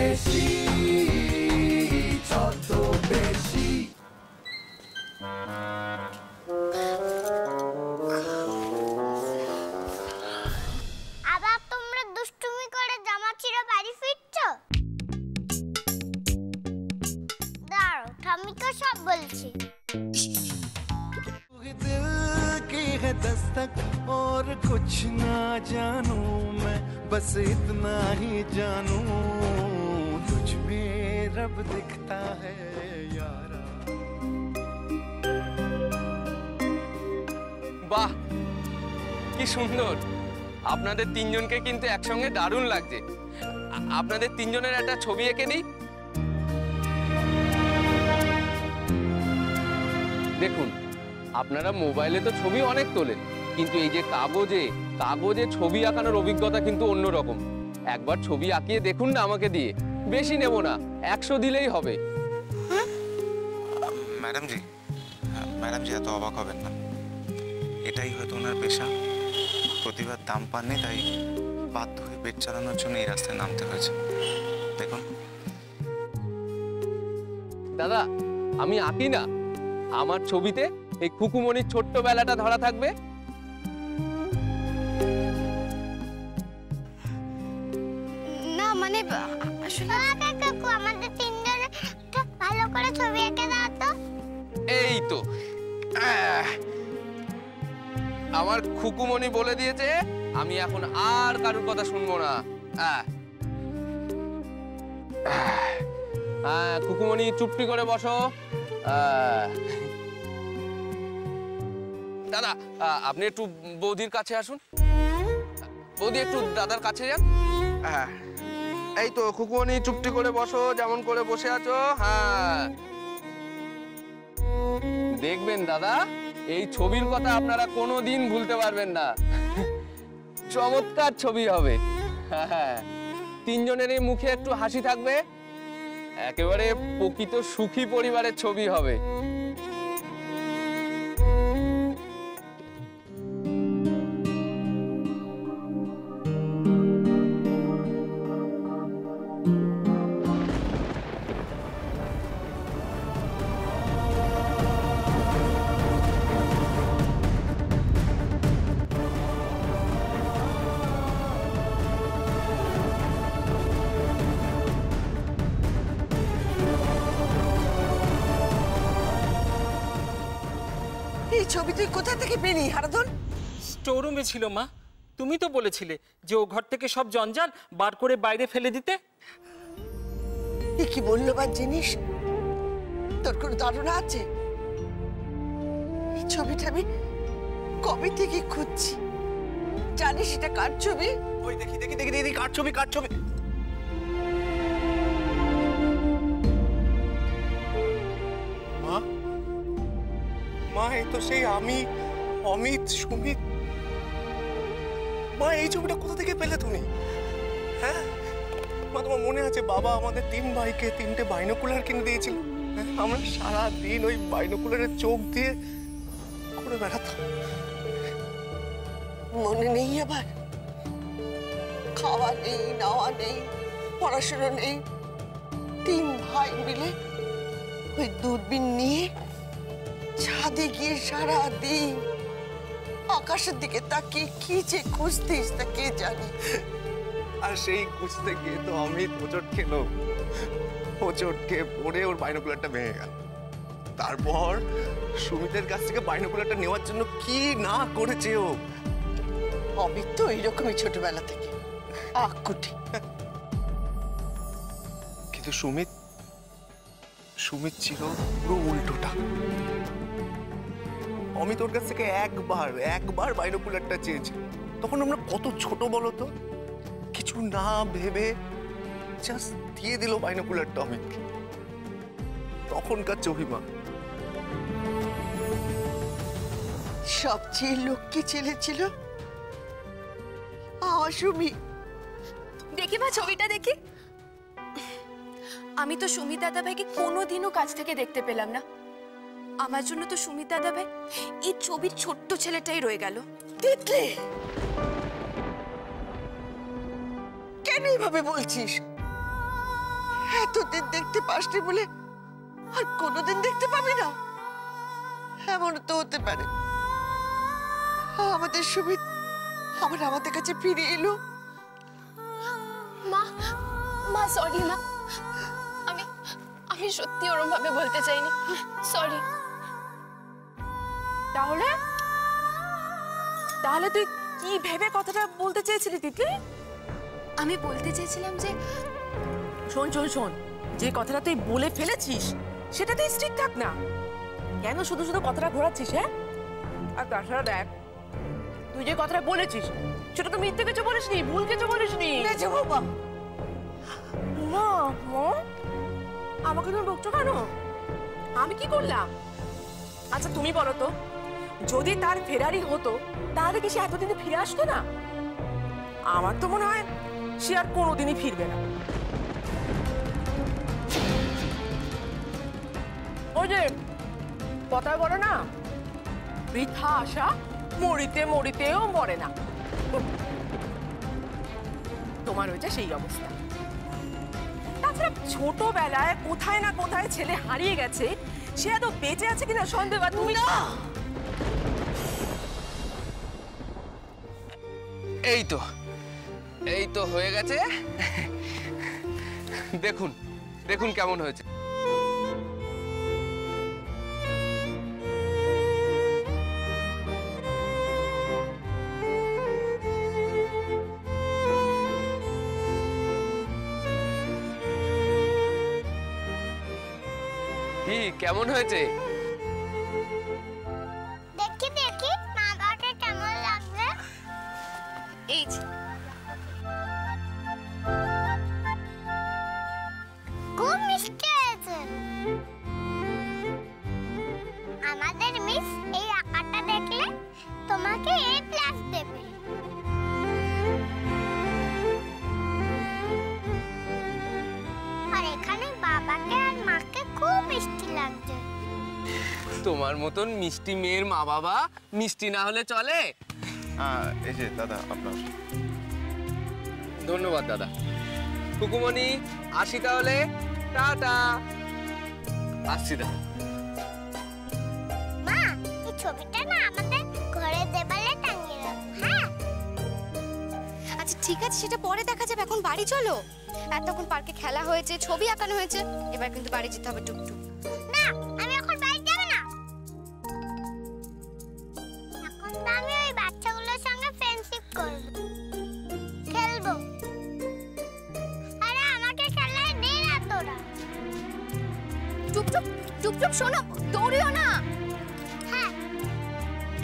বেশি ছদ্মবেশী। আবার তোমরা দুষ্টুমি করে জামা ছিঁড়ে বাড়ি ফিরছো? দাঁড়াও, ঠাম্মিকে সব বলছি। दस्तक और कुछ ना जानू मैं, बस इतना ही जानू तुझ में रब दिखता है यारा। বাহ, কি সুন্দর! আপনাদের তিনজনকে কিন্তু একসঙ্গে দারুণ লাগছে। আপনাদের তিনজনের একটা ছবি এঁকে দিই। দেখুন, আপনারা মোবাইলে তো ছবি অনেক তোলেন, কিন্তু এই যে কাগজে ছবি আঁকানোর অভিজ্ঞতা কিন্তু অন্যরকম। একবার ছবি আঁকিয়ে দেখুন না আমাকে দিয়ে। বেশি নেব না, 100 দিলেই হবে। ম্যাডাম জি এত অবাক হবেন না, এটাই হয়তো ওনার পেশা। প্রতিভার দাম পাননি, তাই বাধ্য হয়ে পেট চালানোর জন্য এই রাস্তায় নামতে হয়েছে। দেখুন দাদা, আমি আঁকি না, আমার ছবিতে এই খুকুমনির ছোট্টবেলাটা ধরা থাকবে। না মানে আসলে কাকু আমাদের তিনজনের ভালো করে ছবি এঁকে দাও তো। এই তো আমার খুকুমনি বলে দিয়েছে, আমি এখন আর কারোর কথা শুনবো না। খুকুমনি চুপটি করে বসো। দাদা, আপনি একটু বৌদির কাছে আসুন। বৌদি, একটু দাদার কাছে যান। হ্যাঁ, এই তো খুকুমনি চুপটি করে বসো, যেমন করে বসে আছো। হ্যাঁ, দেখবেন দাদা, এই ছবির কথা আপনারা কোনোদিন ভুলতে পারবেন না। চমৎকার ছবি হবে। হ্যাঁ, তিনজনেরই মুখে একটু হাসি থাকবে। একেবারে প্রকৃত সুখী পরিবারের ছবি হবে। এই ছবি তুই কোথা থেকে পেলি হারাধন? স্টোররুমে ছিল মা, তুমি তো বলেছিলে যে ও ঘর থেকে সব জঞ্জাল বার করে বাইরে ফেলে দিতে। এ কি মূল্যবান জিনিস, তোর কোনো ধারণা আছে? এই ছবিটা আমি কবে থেকে খুঁজছি, জানিস এটা কার ছবি? ওই দেখি দেখি দেখি দেখি কার ছবি, কার ছবি? মা, মা এই তো সেই আমি, অমিত, সুমিত। মা এই ছবিটা কোথা থেকে পেলে তুমি? হ্যাঁ মা, তোমার মনে আছে বাবা আমাদের 3 ভাইকে 3টে বাইনোকুলার কিনে দিয়েছিল? হ্যাঁ, আমরা সারা দিন ওই বাইনোকুলারের চোখ দিয়ে ঘুরে বেড়াতাম। মনে নেই আবার? খাওয়া নেই, নাওয়া নেই, পড়াশোনা নেই, 3 ভাই মিলে ওই দূরবীন নিয়ে ছাদে গিয়ে সারা দিন আকাশের দিকে তাকিয়ে কি যে খুঁজতিস তা কে জানে। আর সেই খুঁজতে গিয়ে তো অমিত হোঁচট খেলো, হোঁচট খেয়ে পড়ে ওর বাইনোকুলারটা ভেঙে গেল। তারপর সুমিতের কাছ থেকে বাইনোকুলারটা নেওয়ার জন্য কি না করেছে ও। অমিত তো এইরকমই ছোটবেলা থেকে আকুটি। কিন্তু সুমিত ছিল পুরো উল্টোটা। অমিত ওর কাছ থেকে একবার বাইনোকুলারটা চেয়েছে। তখন আমরা কত ছোট বলতো, কিছু না ভেবে জাস্ট দিয়ে দিল বাইনোকুলারটা অমিতকে। তখনকার ছবি মা। সবচেয়ে লক্ষ্মী ছেলে ছিল সুমি। দেখি মা ছবিটা দেখি। আমি তো সুমিত দাদা ভাইকে কোনোদিনও কাছ থেকে দেখতে পেলাম না। আমার জন্য তো সুমিত দাদা ভাই এই ছবির ছোট্ট ছেলেটাই রয়ে গেল। তিতলি, কেন এইভাবে বলছিস? এতদিন দেখতে পাসনি বলে আর কোনোদিন দেখতে পাবি না, এমন তো হতে পারে। আমাদের সুমিত আবার আমাদের কাছে ফিরে এলো। মা মা সরি মা, আমি আমি সত্যি ওরম ভাবে বলতে চাইনি, সরি। তাহলে তাহলে তুই কি ভেবে কথাটা বলতে চেয়েছিলি তিতলি? আমি বলতে চেয়েছিলাম যে শোন শোন শোন, যে কথাটা তুই বলে ফেলেছিস সেটাতে স্থির থাক না। কেন শুধু শুধু কথাটা ঘোরাচ্ছিস? হ্যাঁ, আর তাছাড়া দেখ, তুই যে কথাটা বলেছিস সেটা তো মিথ্যে কিছু বলিসনি, ভুল কিছু বলিসনি। মেজো বাবা, না মা, আমাকে তুমি বকছো কেন? আমি কি করলাম? আচ্ছা তুমি বলো তো, যদি তার ফেরারি হতো তাহলে কি সে এতদিনে ফিরে আসতো না? আমার তো মনে হয় সে আর কোনোদিনই ফিরবে না। ওই যে কথায় বলে না, বৃথা আশা মরিতে মরিতেও মরে না। তোমার হয়েছে সেই অবস্থা। তাছাড়া ছোটবেলায় কোথায় না কোথায় ছেলে হারিয়ে গেছে, সে এত বেঁচে আছে কিনা সন্দেহ। তুমি না, এই তো হয়ে গেছে। দেখুন দেখুন কেমন হয়েছে। কি কেমন হয়েছে? দেখি দেখি মা বাবাকে কেমন লাগছে। এই যে খুব মিষ্টি হয়েছে। আমাদের মিস এই আঁকাটা দেখলে তোমাকে A+ দেবে। আর এখানে বাবাকে আর মাকে খুব মিষ্টি লাগছে। তোমার মতন মিষ্টি মেয়ের মা বাবা মিষ্টি না হলে চলে? এই যে দাদা আপনার। ধন্যবাদ দাদা। কুকুমণি আসি তাহলে, টাটা। আসছি দাদা। মা, এই ছবিটা না আমাদের ঘরের দেওয়ালে টাঙিয়ে রাখো। হ্যাঁ আচ্ছা ঠিক আছে, সেটা পরে দেখা যাবে, এখন বাড়ি চলো। এতক্ষণ পার্কে খেলা হয়েছে, ছবি আঁকানো হয়েছে, এবার কিন্তু বাড়ি যেতে হবে টুকটুক। না, আমি এখন বাড়ি যাব না। এখন তো আমি ওই বাচ্চাগুলোর সঙ্গে ফ্রেন্ডশিপ করব, খেলবো। আরে আমাকে খেলায় দে না তোরা। টুকটুক টুকটুক শোনো, দৌড়িও না। হ্যাঁ,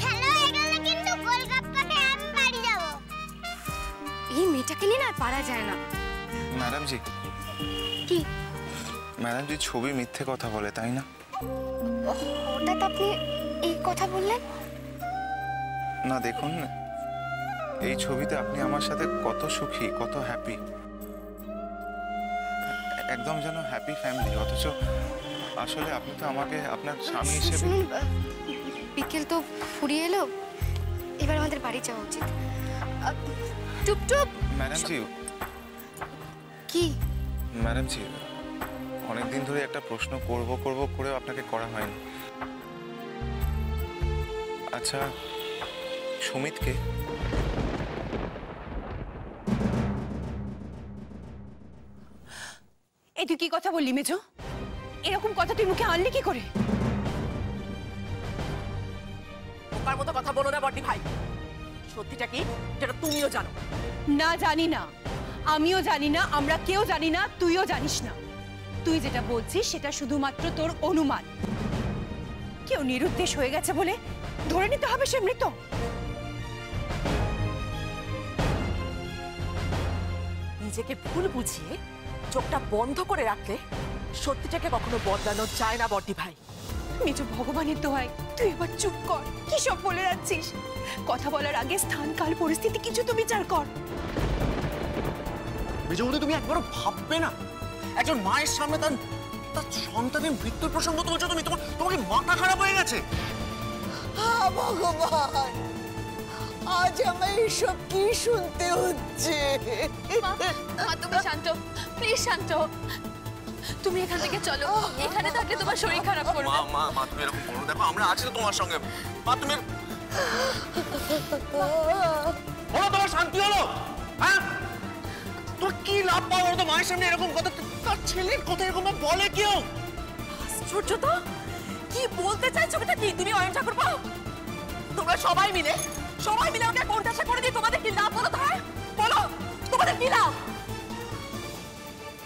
খেলা হয়ে গেলে কিন্তু গোলগাপ্পা খেয়ে আমি বাড়ি যাব। এই মেয়েটাকে নিয়ে না আর পারা যায় না। ম্যাডাম জি, কি ম্যাডাম জি ছবি মিথ্যে কথা বলে, তাই না? হঠাৎ আপনি এই কথা বললেন? না দেখুন, এই ছবিতে আপনি আমার সাথে কত সুখী, কত হ্যাপি, একদম যেন হ্যাপি ফ্যামিলি। অথচ আসলে আপনি তো আমাকে আপনার স্বামী হিসেবে। শুনুন, বিকেল তো ফুরিয়ে এলো, এবার আমাদের বাড়ি যাওয়া উচিত। টুকটুক। ম্যাডাম জি, কি ম্যাডাম জি, অনেকদিন ধরে একটা প্রশ্ন করব করেও আপনাকে করা হয়নি। আচ্ছা, সুমিতকে এই তুই কি কথা বললি মেজো? এরকম কথা তুই মুখে আনলি কি করে? ওকার মতো কথা বলো না বড়দি ভাই। সত্যিটা কি যেটা তুমিও জানো? না, জানি না, আমিও জানি না, আমরা কেউ জানি না, তুইও জানিস না। তুই যেটা বলছিস সেটা শুধুমাত্র তোর অনুমান। কেউ নিরুদ্দেশ হয়ে গেছে বলে ধরে নিতে হবে সে মৃত? নিজেকে ভুল বুঝিয়ে চোখটা বন্ধ করে রাখলে সত্যিটাকে কখনো বদলানো যায় না বড়দি ভাই। মেজো, ভগবানের দোহাই তুই এবার চুপ কর। কি সব বলে যাচ্ছিস? কথা বলার আগে স্থান, কাল, পরিস্থিতি কিছু তো বিচার কর। মেজবৌদি, তুমি একবারও ভাববে না? একজন মায়ের সামনে তার সন্তানের মৃত্যুর প্রসঙ্গ তুলছো তুমি? তোমাকে মাথা খারাপ হয়ে গেছে? ভগবান, আজ আমার এসব কি শুনতে হচ্ছে? মা, তুমি শান্ত, প্লিজ শান্ত। তুমি এখান থেকে চলো, এখানে থাকলে তোমার শরীর খারাপ করবে। মা মা মা তুমি এরকম করো, দেখো আমরা আছি তো তোমার সঙ্গে। মা তুমি হলো, তোমার শান্তি হলো? হ্যাঁ, তোর কি লাভ পাওয়া হলো? তো মায়ের সামনে এরকম কথা, তার ছেলের কথা এরকম বলে কেউ? আশ্চর্য তো, কি বলতে চাইছো এটা কি? তুমি অয়ন ঠাকুর পাও, তোমরা সবাই মিলে ওকে কোণঠাসা করে দিয়ে তোমাদের কি লাভ হলো? তাই বলো, তোমাদের কি লাভ?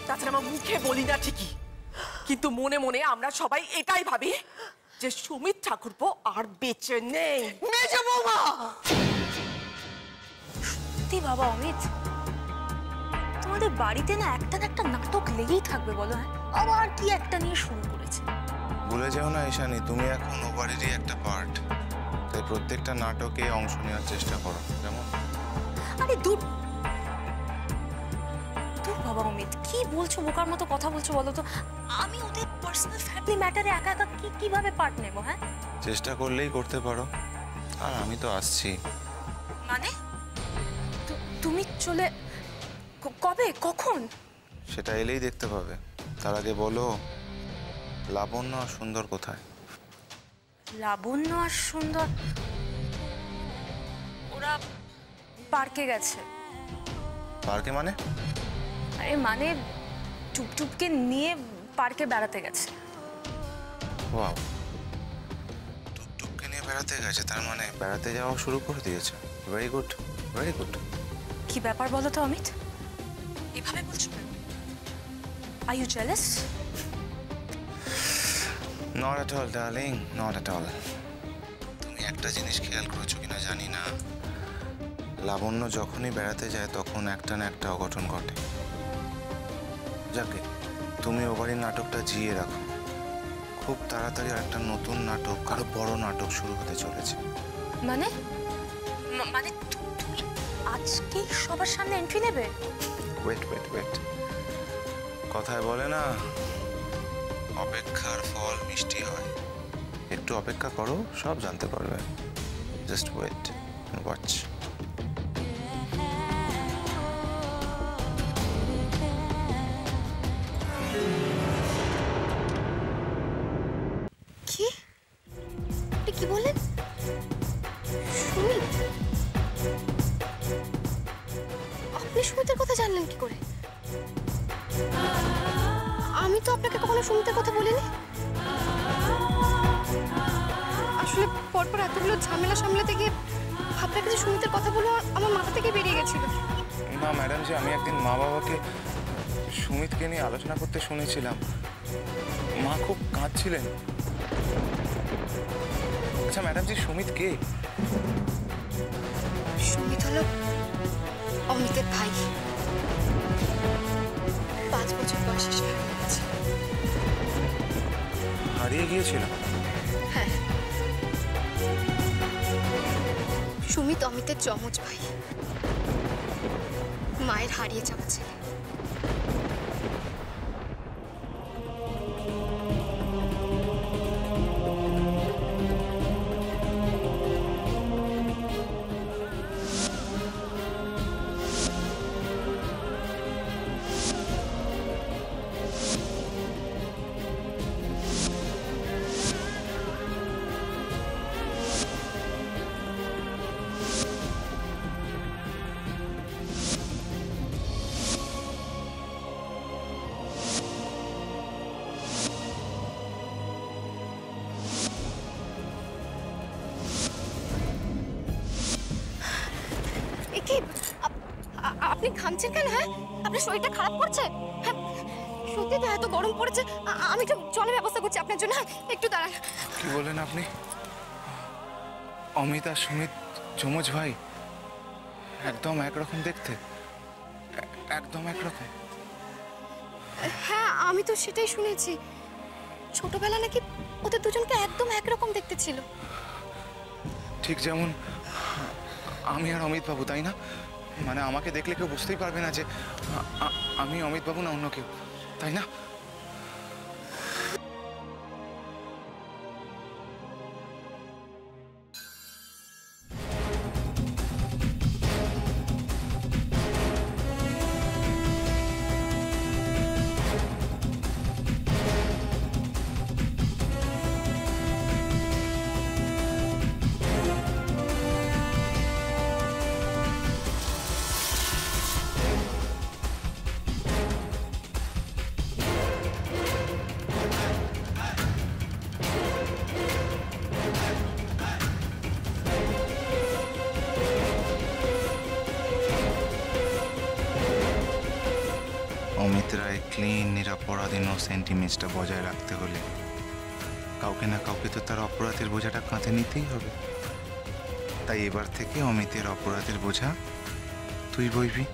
তাছাড়া আমার মুখে বলি না ঠিকই, কিন্তু মনে মনে আমরা সবাই এটাই ভাবি যে সুমিত ঠাকুরপো আর বেঁচে নেই। মেজো বৌমা, সত্যি বাবা অমিত, তোমাদের বাড়িতে না একটা নাটক লেগেই থাকবে বলো। হ্যাঁ, আবার কি একটা নিয়ে শুরু করেছে। ভুলে যাও না ঈশানী, তুমি এখন ও বাড়িরই একটা পার্ট, তাই প্রত্যেকটা নাটকে অংশ নেওয়ার চেষ্টা করো। কেমন? আরে দূর বাবা অমিত, কি বলছো? বোকার মতো কথা বলছো বলো তো। আমি ওদের পার্সোনাল ফ্যামিলি ম্যাটারে একা একা কিভাবে পার্ট নেব? হ্যাঁ, চেষ্টা করলেই করতে পারো, আর আমি তো আসছি। মানে তুমি চলে কবে, কখন? সেটা এলেই দেখতে পাবে। তার আগে বলো, লাবণ্য আর সুন্দর কোথায়? লাবণ্য আর সুন্দর ওরা পার্কে গেছে। পার্কে মানে? আরে মানে টুপটুপকে নিয়ে পার্কে বেড়াতে গেছে। ওয়াও, টুকটুককে নিয়ে বেড়াতে গেছে, তার মানে বেড়াতে যাওয়া শুরু করে দিয়েছে। Very good, very good. কি ব্যাপার বলো তো অমিত, এভাবে বলছো কেন? Are you jealous? Not at all darling, not at all. তুমি একটা জিনিস খেয়াল করেছো কিনা জানি না, লাবণ্য যখনই বেড়াতে যায় তখন একটা না একটা অঘটন ঘটে। যাকে তুমি ও বাড়ির নাটকটা জিয়ে রাখো, খুব তাড়াতাড়ি একটা নতুন নাটক, আরো বড় নাটক শুরু হতে চলেছে। মানে মানে তুমি আজকেই সবার সামনে এন্ট্রি নেবে? ওয়েট ওয়েট ওয়েট, কথায় বলে না, অপেক্ষার ফল মিষ্টি হয়। একটু অপেক্ষা করো, সব জানতে পারবে। Just wait and watch. কি? আপনি কি বলেন? সুমিত? আপনি সুমিতের কথা জানলেন কি করে? আমি তো আপনাকে কখনো সুমিতের কথা বলিনি। আসলে পরপর এতগুলো ঝামেলা সামলাতে গিয়ে আপনার কাছে সুমিতের কথা বলে আমার মাথা থেকে বেরিয়ে গেছিল। না ম্যাডাম জি, আমি একদিন মা বাবাকে সুমিতকে নিয়ে আলোচনা করতে শুনেছিলাম। মা খুব কাঁদছিলেন। আচ্ছা ম্যাডাম জি, সুমিত কে? সুমিত হলো অমিতের ভাই। 5 বছর বয়সে সে হারিয়ে গেছে। হারিয়ে গিয়েছিল? হ্যাঁ, সুমিত অমিতের যমজ ভাই, মায়ের হারিয়ে যাওয়া ছেলে। আপনি ঘামছেন কেন? হ্যাঁ, আপনার শরীরটা খারাপ করছে? হ্যাঁ, সত্যি তো এত গরম পড়েছে। আমি তো জলের ব্যবস্থা করছি আপনার জন্য, একটু দাঁড়ান। কি বলেন আপনি? অমিত আর সুমিত যমজ ভাই? একদম একরকম দেখতে, একদম একরকম। হ্যাঁ, আমি তো সেটাই শুনেছি। ছোটবেলা নাকি ওদের দুজনকে একদম একরকম দেখতে ছিল। ঠিক যেমন আমি আর অমিত বাবু, তাই না? মানে আমাকে দেখলে কেউ বুঝতেই পারবে না যে আমি অমিত বাবু না অন্য কেউ, তাই না? অমিত রায় ক্লিন নিরাপরাধ ইনোসেন্ট ইমেজটা বজায় রাখতে হলে কাউকে না কাউকে তো তার অপরাধের বোঝাটা কাঁধে নিতেই হবে। তাই এবার থেকে অমিতের অপরাধের বোঝা তুই বইবি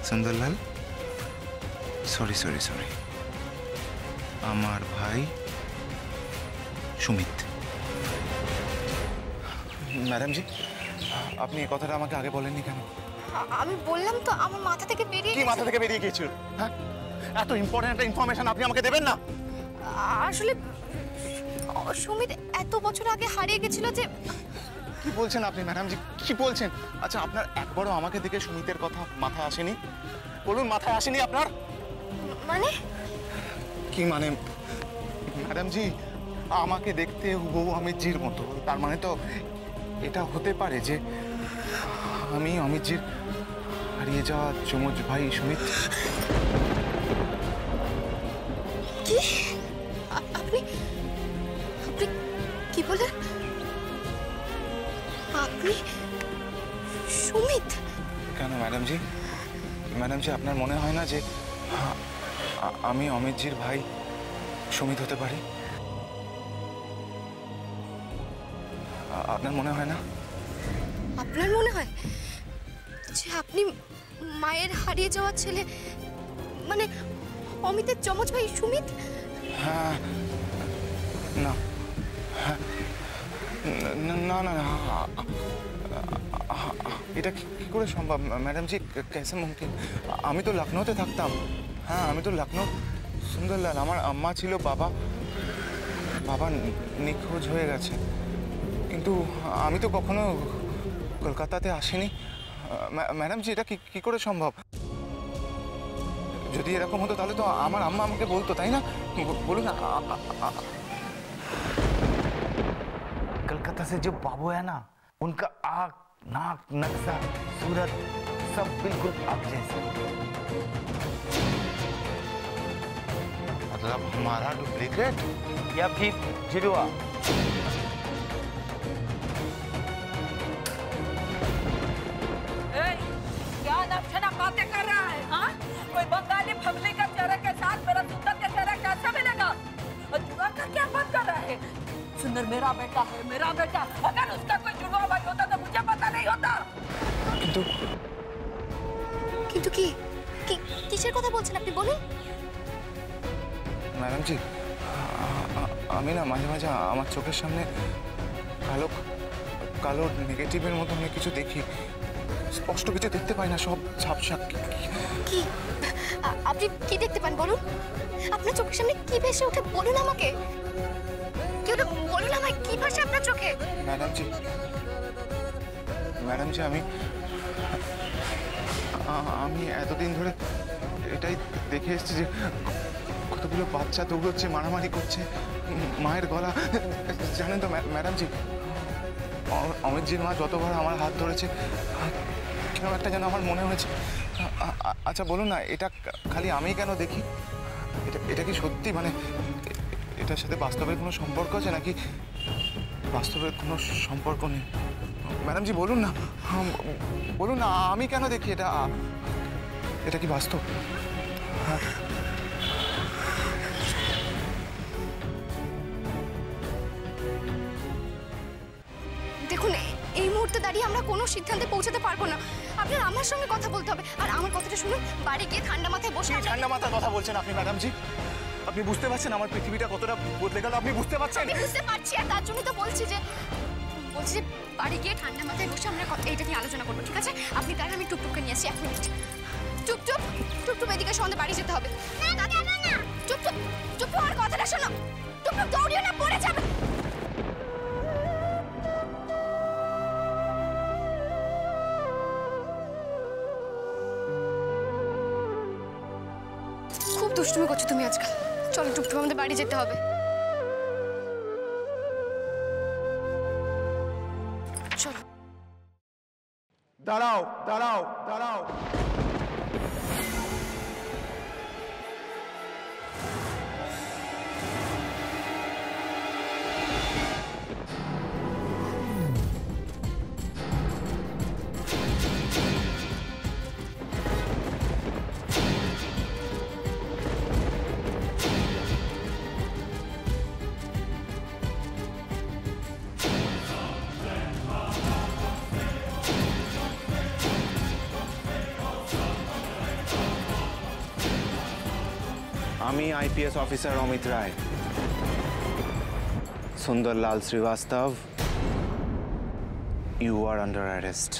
সুন্দরলাল। সরি সরি সরি, আমার ভাই সুমিত। ম্যাডাম জি, আপনি এই কথাটা আমাকে আগে বলেননি কেন? আমি বললাম তো, আমার মাথা থেকে বেরিয়ে কি মাথা থেকে বেরিয়ে গিয়েছিল? হ্যাঁ, এত ইম্পর্টেন্ট একটা ইনফরমেশন আপনি আমাকে দেবেন না? আসলে সুমিত এত বছর আগে হারিয়ে গেছিল যে। কি বলছেন আপনি ম্যাডাম জি, কি বলছেন? আচ্ছা, আপনার একবারও আমাকে দেখে সুমিতের কথা মাথায় আসেনি? বলুন, মাথায় আসেনি আপনার? মানে কি মানে ম্যাডাম জি, আমাকে দেখতে হুবহু অমিতজির মতো, তার মানে তো এটা হতে পারে যে আমি অমিতজির হারিয়ে যাওয়া যমজ ভাই সুমিত। কি আপনি আপনি কি বলেন? আপনি সুমিত? কেন ম্যাডাম জি? ম্যাডাম জি, আপনার মনে হয় না যে আমি অমিতজির ভাই সুমিত হতে পারি? আপনার মনে হয় না? আপনার মনে হয় যে আপনি মায়ের হারিয়ে যাওয়া ছেলে, মানে অমিতের যমজ ভাই সুমিত? হ্যাঁ, না, না না না, এটা কি করে সম্ভব ম্যাডাম জি? कैसे मुमकिन? আমি তো লখনৌতে থাকতাম। হ্যাঁ, আমি তো লখনৌ। সুন্দরলাল, আমার আম্মা ছিল, বাবা নিখোঁজ হয়ে গেছে, কিন্তু আমি তো কখনো কলকাতাতে আসিনি। ম্যাডাম জি, এটা কি করে সম্ভব? যদি এরকম হতো তাহলে তো আমার আম্মা আমাকে বলতো, তাই না? বলুন না। कलकत्ता से जो बाबू है ना, उनका आँख, नाक, नक्शा, सूरत सब बिल्कुल आप जैसे। मतलब हमारा डुप्लीकेट या फिर जुड़वा? क्या नक्शा बातें कर रहा है? हाँ, कोई बंगाली फगली का चेहरे के साथ मेरा सुंदर के चेहरा कैसे मिलेगा? और जुआ का क्या बात कर रहा है? सुंदर मेरा बेटा है, मेरा बेटा। अगर उसका कोई जुड़वा भाई होता तो मुझे पता नहीं होता। কিন্তু কি কিসের কথা বলছেন আপনি, বলুন। ম্যাডাম জি, আমি না মাঝে মাঝে আমার চোখের সামনে কালো কালো নেগেটিভের মতো অনেক কিছু দেখি, স্পষ্ট কিছু দেখতে পাই না, সব ঝাপসা। কি আপনি কি দেখতে পান বলুন? আপনার চোখের সামনে কি ভেসে ওঠে বলুন আমাকে, কি ওটা বলুন আমায়, কি ভাসে আপনার চোখে? ম্যাডাম জি, আমি এতদিন ধরে এটাই দেখে এসেছি যে কতগুলো বাচ্চা দৌড়চ্ছে, মারামারি করছে, মায়ের গলা। জানেন তো ম্যাডাম জি, অমিতজির মা যতবার আমার হাত ধরেছে কেন একটা যেন আমার মনে হয়েছে। আচ্ছা বলুন না, এটা খালি আমি কেন দেখি? এটা কি সত্যি, মানে এটার সাথে বাস্তবের কোনো সম্পর্ক আছে নাকি বাস্তবের কোনো সম্পর্ক নেই? ম্যাডাম জি বলুন না, বলুন না, আমি কেন দেখি এটা কি বাস্তব? হ্যাঁ, দেখুন, এই মুহূর্তে দাঁড়িয়ে আমরা কোনো সিদ্ধান্তে পৌঁছাতে পারবো না। আপনার আমার সঙ্গে কথা বলতে হবে, আর আমার কথাটা শুনুন। বাড়ি গিয়ে ঠান্ডা মাথায় বসে। ঠান্ডা মাথার কথা বলছেন আপনি ম্যাডাম জি? আপনি বুঝতে পারছেন আমার পৃথিবীটা কতটা বদলে গেল? আপনি বুঝতে পারছেন? আমি বুঝতে পারছি, আর তার জন্য তো বলছি যে বাড়ি গিয়ে ঠান্ডা মাথায় বসে আমরা এইটা নিয়ে আলোচনা করবো, ঠিক আছে? আপনি তাহলে আমি টুকটুককে নিয়ে আসি, 1 মিনিট। টুকটুক এদিকে সন্ধ্যে বাড়ি যেতে হবে। টুকটুক আর কথাটা শোনো। টুকটুক দৌড়িও না, পড়ে যাবে। খুব দুষ্টুমি করছো তুমি আজকাল। চলো টুকটুক, আমাদের বাড়ি যেতে হবে। চলো। দাঁড়াও দাঁড়াও দাঁড়াও। আমি IPS officer Amit Roy, Sundarlal Srivastava, you are under arrest.